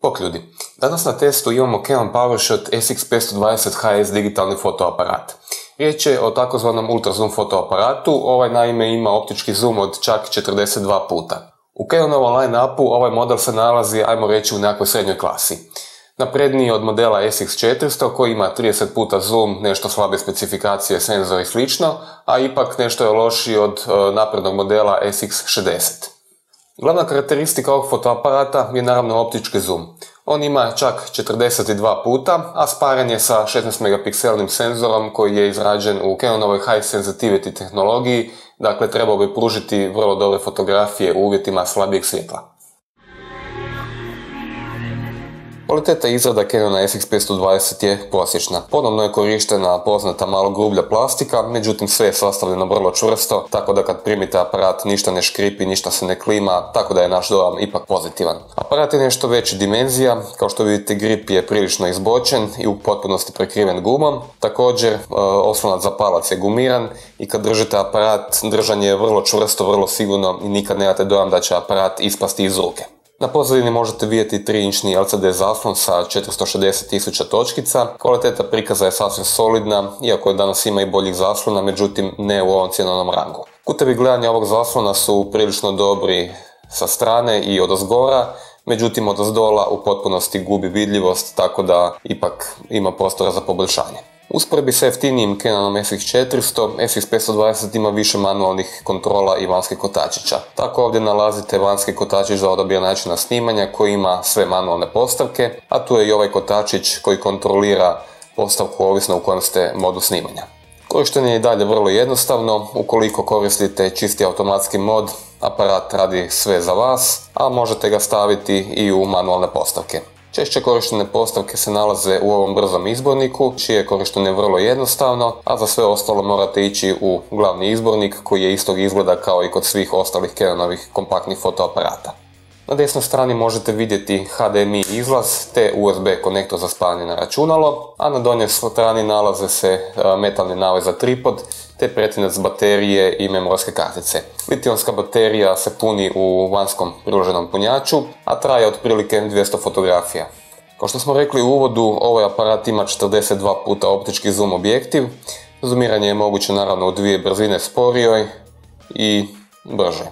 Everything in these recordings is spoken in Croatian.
Bok ljudi, danas na testu imamo Canon PowerShot SX520 HS digitalni fotoaparat. Riječ je o takozvanom ultrazoom fotoaparatu, ovaj naime ima optički zoom od čak 42 puta. U Canonovom line-upu ovaj model se nalazi, ajmo reći, u nekakvoj srednjoj klasi. Napredniji od modela SX400 koji ima 30 puta zoom, nešto slabe specifikacije, senzor i slično, a ipak nešto je lošiji od naprednog modela SX60. Glavna karakteristika ovog fotoaparata je naravno optički zoom. On ima čak 42 puta, a sparan je sa 16 megapikselnim senzorom koji je izrađen u Canonovoj High Sensitivity tehnologiji, dakle trebao bi pružiti vrlo dobre fotografije u uvjetima slabijeg svjetla. Kvaliteta izrada Canona SX520 je prosječna. Ponovno je korištena poznata malo grublja plastika, međutim sve je sastavljeno vrlo čvrsto, tako da kad primite aparat ništa ne škripi, ništa se ne klima, tako da je naš dojam ipak pozitivan. Aparat je nešto veći dimenzija, kao što vidite grip je prilično izbočen i u potpunosti prekriven gumom. Također oslonac za palac je gumiran i kad držite aparat, držanje je vrlo čvrsto, vrlo sigurno i nikad nemate dojam da će aparat ispasti iz ruke. Na pozadini možete vidjeti 3-inčni LCD zaslon sa 460.000 točkica. Kvaliteta prikaza je sasvim solidna, iako je danas ima i boljih zaslona, međutim ne u ovom cjenovnom rangu. Kutevi gledanja ovog zaslona su prilično dobri sa strane i odozgora, međutim odozdola u potpunosti gubi vidljivost, tako da ipak ima prostora za poboljšanje. Usporedbi sa jeftinijim Canonom SX400, SX520 ima više manualnih kontrola i vanjskih kotačića. Tako ovdje nalazite vanjski kotačić za odabir načina snimanja koji ima sve manualne postavke, a tu je i ovaj kotačić koji kontrolira postavku ovisno u kojem ste modu snimanja. Korištenje je i dalje vrlo jednostavno, ukoliko koristite čisti automatski mod, aparat radi sve za vas, a možete ga staviti i u manualne postavke. Češće korištene postavke se nalaze u ovom brzom izborniku, čije je korištenje vrlo jednostavno, a za sve ostalo morate ići u glavni izbornik koji je istog izgleda kao i kod svih ostalih Canonovih kompaktnih fotoaparata. Na desnoj strani možete vidjeti HDMI izlaz te USB konektor za spajanje na računalo, a na donjoj strani nalaze se metalni navoj za tripod te pretinac baterije i memorske kartice. Litijumska baterija se puni u vanjskom priloženom punjaču, a traje otprilike 200 fotografija. Kao što smo rekli u uvodu, ovaj aparat ima 42 puta optički zoom objektiv. Zoomiranje je moguće naravno u dvije brzine, sporijoj i bržoj.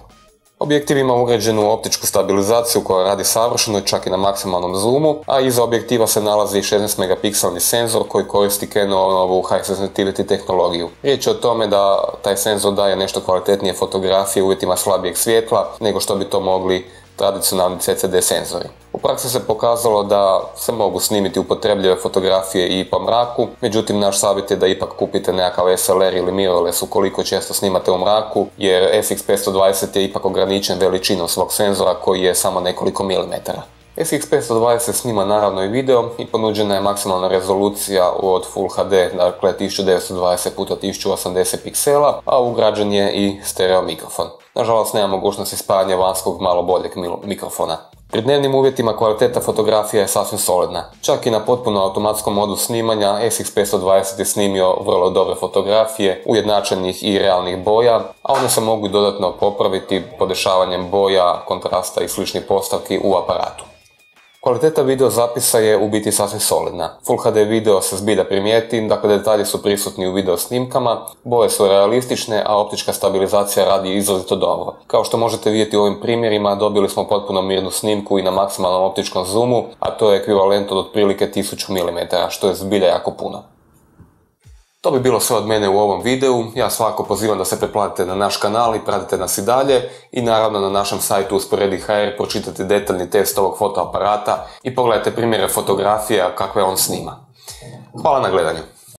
Objektiv ima ugrađenu optičku stabilizaciju koja radi savršeno čak i na maksimalnom zoomu, a iza objektiva se nalazi 16 megapikselni senzor koji koristi Canonovu High Sensitivity tehnologiju. Riječ je o tome da taj senzor daje nešto kvalitetnije fotografije u uvjetima slabijeg svjetla nego što bi to mogli tradicionalni CCD senzori. U praksi se pokazalo da se mogu snimiti upotrebljive fotografije i po mraku, međutim naš savjet je da ipak kupite nekakav SLR ili mirrorless ukoliko često snimate u mraku, jer SX520 je ipak ograničen veličinom svog senzora koji je samo nekoliko milimetara. SX520 snima naravno i video i ponuđena je maksimalna rezolucija od Full HD, dakle 1920x1080 piksela, a ugrađen je i stereo mikrofon. Nažalost nema mogućnosti spajanja vanjskog malo boljeg mikrofona. Pri dnevnim uvjetima kvaliteta fotografija je sasvim solidna. Čak i na potpuno automatskom modu snimanja SX520 je snimio vrlo dobre fotografije, ujednačenih i realnih boja, a one se mogu dodatno popraviti podešavanjem boja, kontrasta i sličnih postavki u aparatu. Kvaliteta video zapisa je u biti sasvim solidna. Full HD video se zbilja primijeti, dakle detalji su prisutni u video snimkama, boje su realistične, a optička stabilizacija radi izrazito dobro. Kao što možete vidjeti u ovim primjerima, dobili smo potpuno mirnu snimku i na maksimalnom optičkom zoomu, a to je ekvivalent od otprilike 1000 mm, što je zbilja jako puno. To bi bilo sve od mene u ovom videu. Ja svakako pozivam da se pretplatite na naš kanal i pratite nas i dalje i naravno na našem sajtu Usporedi.hr pročitate detaljni test ovog fotoaparata i pogledajte primjere fotografija kakve on snima. Hvala na gledanju.